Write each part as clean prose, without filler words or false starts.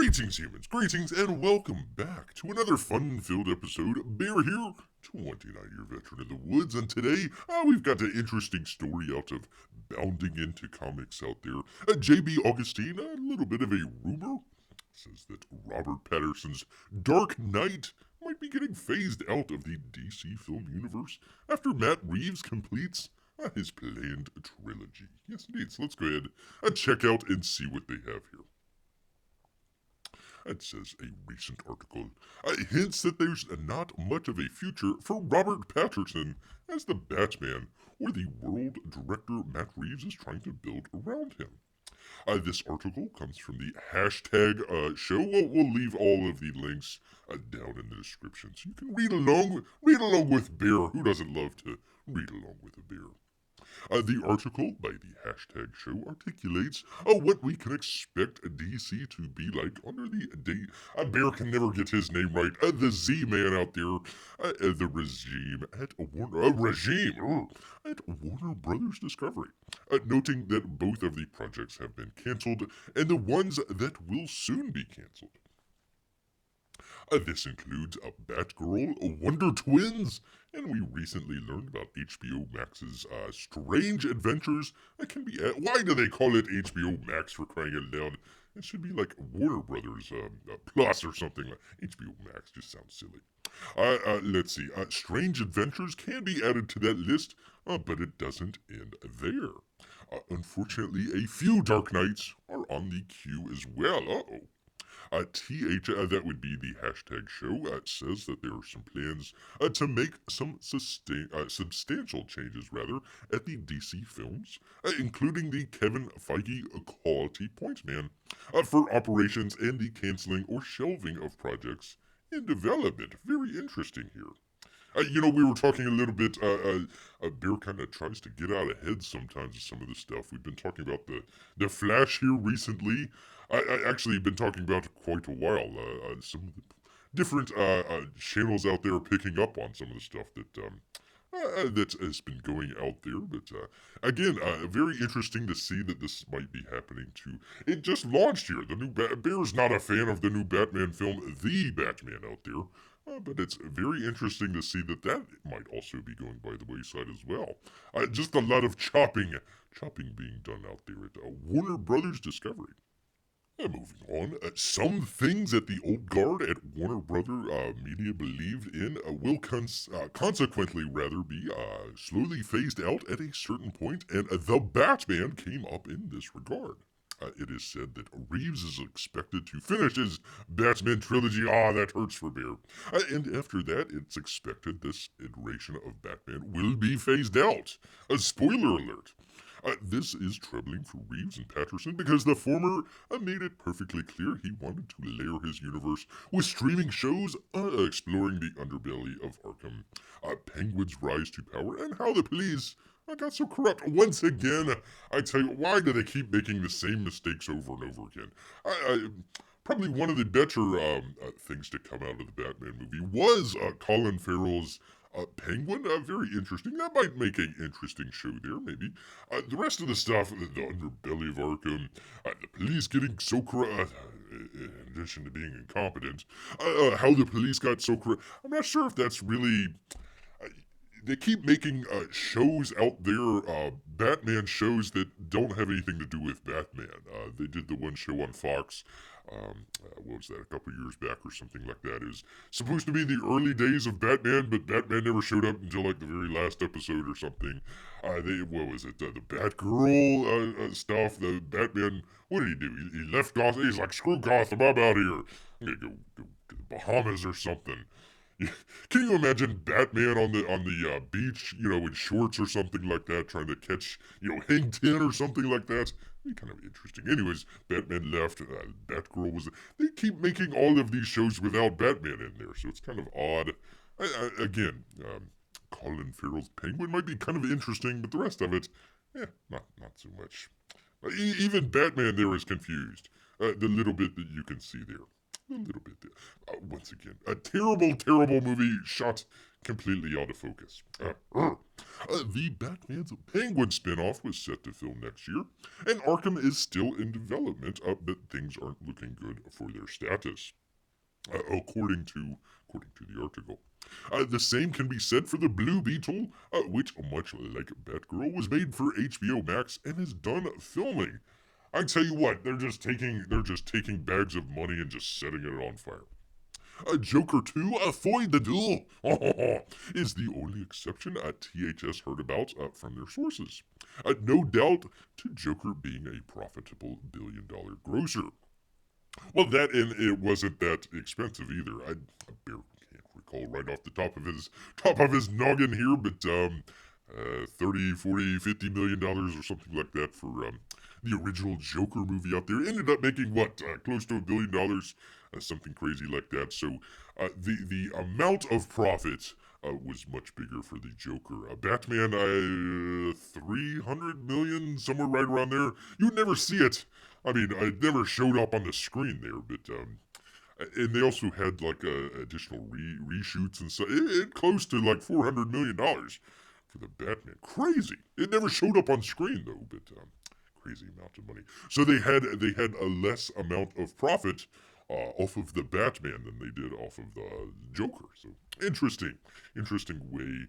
Greetings, humans. Greetings, and welcome back to another fun-filled episode. Bear here, 29-year veteran of the woods, and today we've got an interesting story out of bounding into comics out there. J.B. Augustine, a little bit of a rumor, says that Robert Pattinson's Dark Knight might be getting phased out of the DC film universe after Matt Reeves completes his planned trilogy. Yes, indeed. So let's go ahead and check out and see what they have here. It says a recent article hints that there's not much of a future for Robert Pattinson as the Batman, or the world director Matt Reeves is trying to build around him. This article comes from the hashtag show. We'll leave all of the links down in the description so you can read along with Bear. Who doesn't love to read along with a bear? The article by the hashtag show articulates what we can expect DC to be like under the Bear can never get his name right. The Z-Man out there, the regime at Warner Brothers Discovery, noting that both of the projects have been canceled and the ones that will soon be canceled. This includes Batgirl, Wonder Twins, and we recently learned about HBO Max's Strange Adventures. Why do they call it HBO Max, for crying out loud? It should be like Warner Brothers Plus or something. HBO Max just sounds silly. Let's see. Strange Adventures can be added to that list, but it doesn't end there. Unfortunately, a few Dark Knights are on the queue as well. That would be the hashtag show, says that there are some plans to make some substantial changes, at the DC films, including the Kevin Feige quality point man for operations and the canceling or shelving of projects in development. Very interesting here. We were talking a little bit, Bear kind of tries to get out ahead sometimes of some of this stuff. We've been talking about the Flash here recently. I actually been talking about it quite a while. Some of the different channels out there are picking up on some of the stuff that has been going out there. But again, very interesting to see that this might be happening too. It just launched here. The new Bear's not a fan of the new Batman film, The Batman, out there. But it's very interesting to see that might also be going by the wayside as well. Just a lot of chopping being done out there at Warner Brothers Discovery. Moving on, some things that the old guard at Warner Brother Media believed in will consequently be slowly phased out at a certain point, and the Batman came up in this regard. It is said that Reeves is expected to finish his Batman trilogy. That hurts for Bear. And after that, it's expected this iteration of Batman will be phased out. A spoiler alert. This is troubling for Reeves and Patterson because the former made it perfectly clear he wanted to layer his universe with streaming shows exploring the underbelly of Arkham, Penguin's rise to power, and how the police got so corrupt. Once again, I tell you, why do they keep making the same mistakes over and over again? Probably one of the better things to come out of the Batman movie was Colin Farrell's Penguin. Very interesting. That might make an interesting show there, maybe. The rest of the stuff, the underbelly of Arkham, the police getting so corrupt, in addition to being incompetent, how the police got so corrupt. I'm not sure if that's really... They keep making shows out there, Batman shows that don't have anything to do with Batman. They did the one show on Fox, what was that, a couple years back or something like that. It was supposed to be the early days of Batman, but Batman never showed up until like the very last episode or something. What was it, the Batgirl stuff, the Batman, what did he do? He left Gotham, he's like, screw Gotham, I'm out of here. I'm gonna go to the Bahamas or something. Can you imagine Batman on the beach, in shorts or something like that, trying to catch, Hang 10 or something like that? It'd be kind of interesting. Anyways, Batman left, Batgirl was... They keep making all of these shows without Batman in there, so it's kind of odd. Again, Colin Farrell's Penguin might be kind of interesting, but the rest of it, not so much. Even Batman there is confused. The little bit that you can see there. A little bit there. Once again, a terrible, terrible movie shot completely out of focus. The Batman's Penguin spinoff was set to film next year, and Arkham is still in development, but things aren't looking good for their status, according to the article. The same can be said for the Blue Beetle, which, much like Batgirl, was made for HBO Max and is done filming. I tell you what, they're just taking bags of money and just setting it on fire. Joker 2, Avoid the Duel, is the only exception THS heard about from their sources. No doubt to Joker being a profitable billion-dollar grosser. Well, that and it wasn't that expensive either. I barely can't recall right off the top of his noggin here, but 30, 40, 50 million dollars or something like that for the original Joker movie out there. Ended up making what, close to $1 billion, something crazy like that. So the amount of profit was much bigger for the Joker. Batman, 300 million, somewhere right around there. You'd never see it. I mean, it never showed up on the screen there, but and they also had like additional reshoots and stuff. It close to like $400 million for the Batman. Crazy. It never showed up on screen though, but crazy amount of money. So they had a less amount of profit off of the Batman than they did off of the Joker. So interesting way.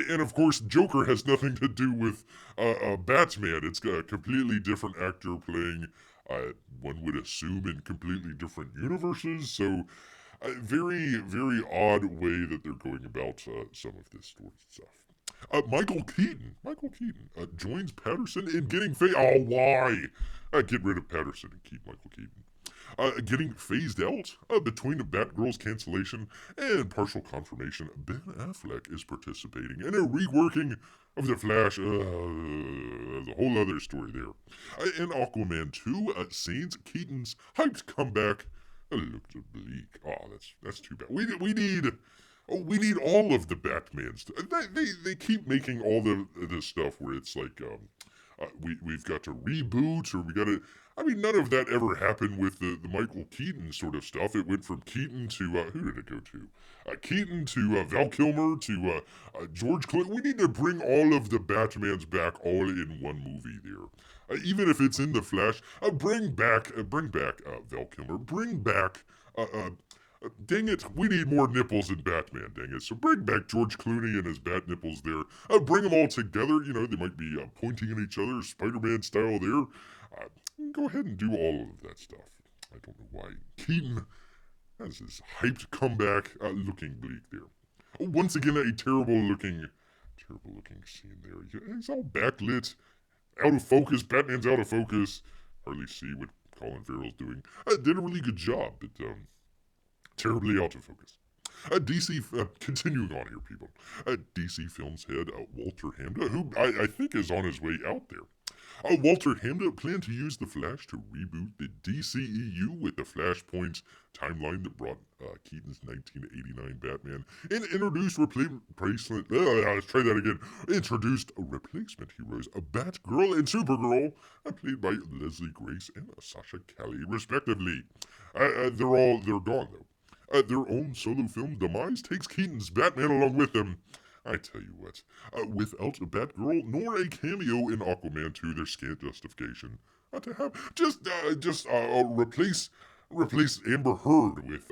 And of course, Joker has nothing to do with Batman. It's a completely different actor playing. One would assume in completely different universes. So, a very odd way that they're going about some of this sort of stuff. Michael Keaton joins Patterson in getting Oh, why? Get rid of Patterson and keep Michael Keaton. Getting phased out between Batgirl's cancellation and partial confirmation, Ben Affleck is participating in a reworking of The Flash. There's a whole other story there. In Aquaman 2, Saints Keaton's hyped comeback looked bleak. Oh, that's too bad. We need all of the Batmans. They keep making all this stuff where it's like we've got to reboot or we got to. I mean, none of that ever happened with the Michael Keaton sort of stuff. It went from Keaton to who did it go to? Keaton to Val Kilmer to George Clooney. We need to bring all of the Batmans back all in one movie there. Even if it's in the Flash, bring back Val Kilmer. Bring back dang it, we need more nipples in Batman, dang it. So bring back George Clooney and his bat nipples there. Bring them all together. You know, they might be pointing at each other, Spider-Man style there. Go ahead and do all of that stuff. I don't know why. Keaton has his hyped comeback looking bleak there. Once again, a terrible looking scene there. He's all backlit, out of focus. Batman's out of focus. Hardly see what Colin Farrell's doing. Did a really good job, but terribly out of focus. Continuing on here, people. DC Films head Walter Hamda, who I think is on his way out there. Walter Hamda planned to use The Flash to reboot the DCEU with the Flashpoint timeline that brought Keaton's 1989 Batman and introduced Introduced replacement heroes, Batgirl and Supergirl, played by Leslie Grace and Sasha Cali, respectively. They're gone though. Their own solo film demise takes Keaton's Batman along with them. I tell you what, without Batgirl nor a cameo in Aquaman 2, there's scant justification to have just replace Amber Heard with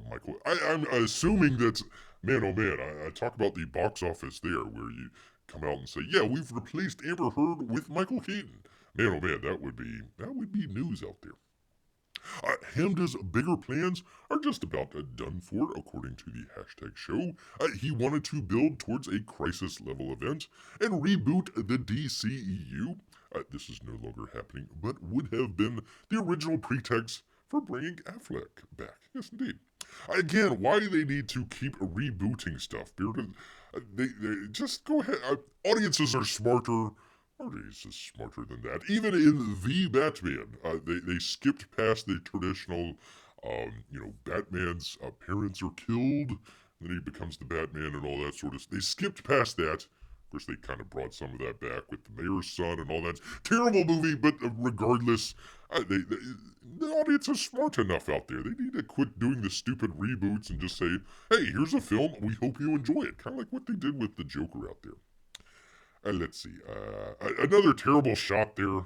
Michael. I'm assuming that man, oh man, I talk about the box office there where you come out and say, yeah, we've replaced Amber Heard with Michael Keaton. Man, oh man, that would be news out there. Hamda's bigger plans are just about done for, according to the hashtag show. He wanted to build towards a crisis level event and reboot the DCEU. This is no longer happening, but would have been the original pretext for bringing Affleck back. Yes, indeed. Again, why do they need to keep rebooting stuff? They just go ahead. Audiences are smarter. Audience is smarter than that. Even in The Batman, they skipped past the traditional, Batman's parents are killed, then he becomes the Batman and all that sort of stuff. They skipped past that, course, they kind of brought some of that back with the mayor's son and all that. Terrible movie, but regardless, the audience is smart enough out there. They need to quit doing the stupid reboots and just say, hey, here's a film. We hope you enjoy it. Kind of like what they did with the Joker out there. Let's see. Another terrible shot there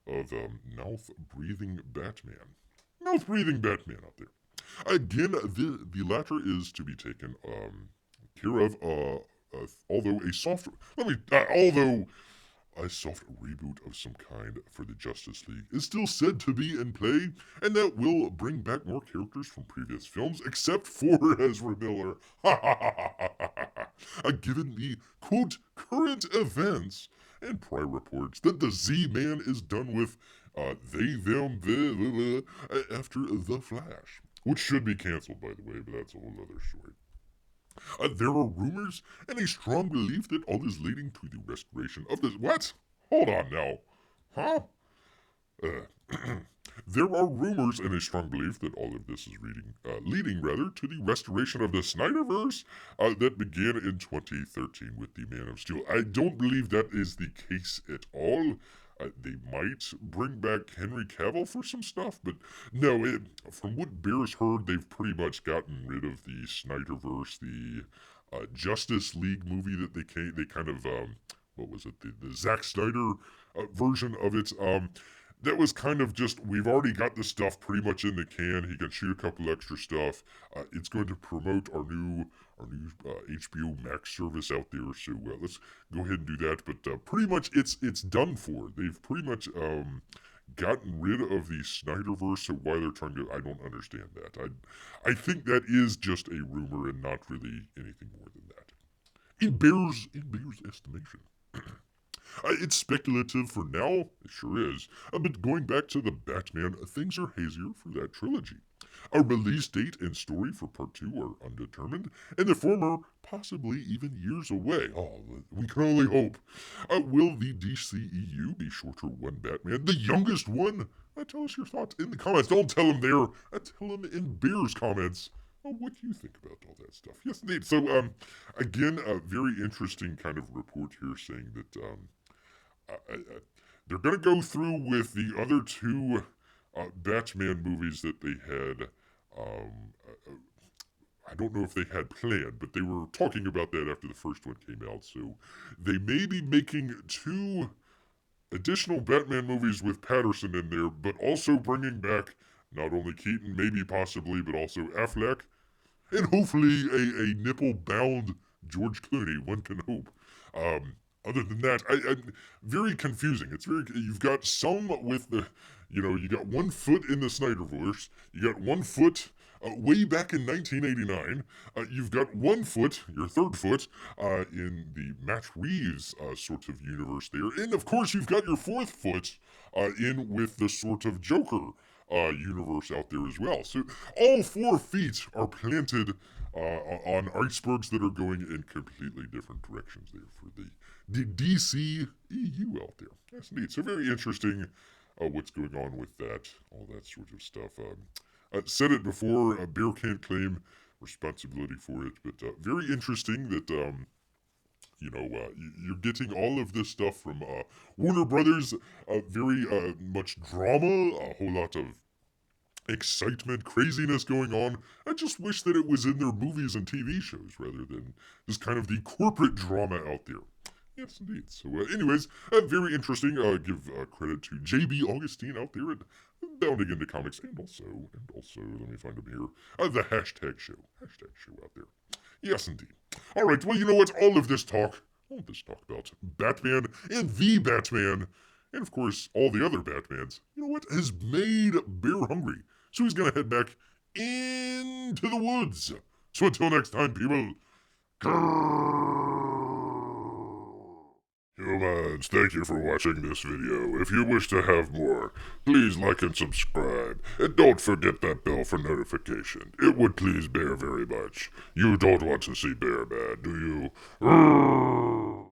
of mouth-breathing Batman. Mouth-breathing Batman out there. Again, the latter is to be taken care of. Although a soft reboot of some kind for the Justice League is still said to be in play, and that will bring back more characters from previous films, except for Ezra Miller. Given the quote current events and prior reports that the Z-Man is done with they, them, after The Flash, which should be canceled, by the way, but that's a whole other story. There are rumors and a strong belief that all is leading to the restoration of this. What? Hold on now. Huh? There are rumors and a strong belief that all of this is leading to the restoration of the Snyderverse that began in 2013 with the Man of Steel. I don't believe that is the case at all. They might bring back Henry Cavill for some stuff, but no, from what Bear's heard, they've pretty much gotten rid of the Snyderverse, the Justice League movie that they kind of, what was it, the Zack Snyder version of it. That was kind of just, we've already got the stuff pretty much in the can. He can shoot a couple extra stuff. It's going to promote our new HBO Max service out there. So let's go ahead and do that. But pretty much it's done for. They've pretty much gotten rid of the Snyderverse. So why they're trying to, I don't understand that. I think that is just a rumor and not really anything more than that. In Bear's estimation. It's speculative for now, it sure is, but going back to the Batman, things are hazier for that trilogy. A release date and story for Part 2 are undetermined, and the former possibly even years away. Oh, we can only hope. Will the DCEU be shorter one Batman, the youngest one? Tell us your thoughts in the comments. Don't tell them there. Tell them in Bear's comments. What do you think about all that stuff? Yes, indeed. So, again, a very interesting kind of report here saying that they're going to go through with the other two Batman movies that they had. I don't know if they had planned, but they were talking about that after the first one came out. So they may be making two additional Batman movies with Patterson in there, but also bringing back not only Keaton, maybe possibly, but also Affleck, and hopefully a nipple-bound George Clooney. One can hope. Other than that, very confusing. You've got some with the, you got 1 foot in the Snyderverse, you got 1 foot way back in 1989, you've got 1 foot, your third foot, in the Matt Reeves sort of universe there, and of course you've got your fourth foot in with the sort of Joker universe out there as well. So all 4 feet are planted on icebergs that are going in completely different directions there for the DCEU out there. That's neat. So very interesting what's going on with that, all that sort of stuff. I said it before, Bear can't claim responsibility for it, but very interesting that, you're getting all of this stuff from Warner Brothers, very much drama, a whole lot of excitement, craziness going on. I just wish that it was in their movies and TV shows rather than just kind of the corporate drama out there. Yes, indeed. So, anyways, very interesting. Give credit to JB Augustine out there at Bounding into Comics, and also, let me find him here, the hashtag show out there. Yes, indeed. All right. Well, you know what? All this talk about Batman and the Batman, and of course all the other Batmans, you know what, has made Bear hungry. So he's gonna head back into the woods. So until next time, people. Grrrrr. Humans, thank you for watching this video. If you wish to have more, please like and subscribe. And don't forget that bell for notification. It would please Bear very much. You don't want to see Bear bad, do you? Grrrrr.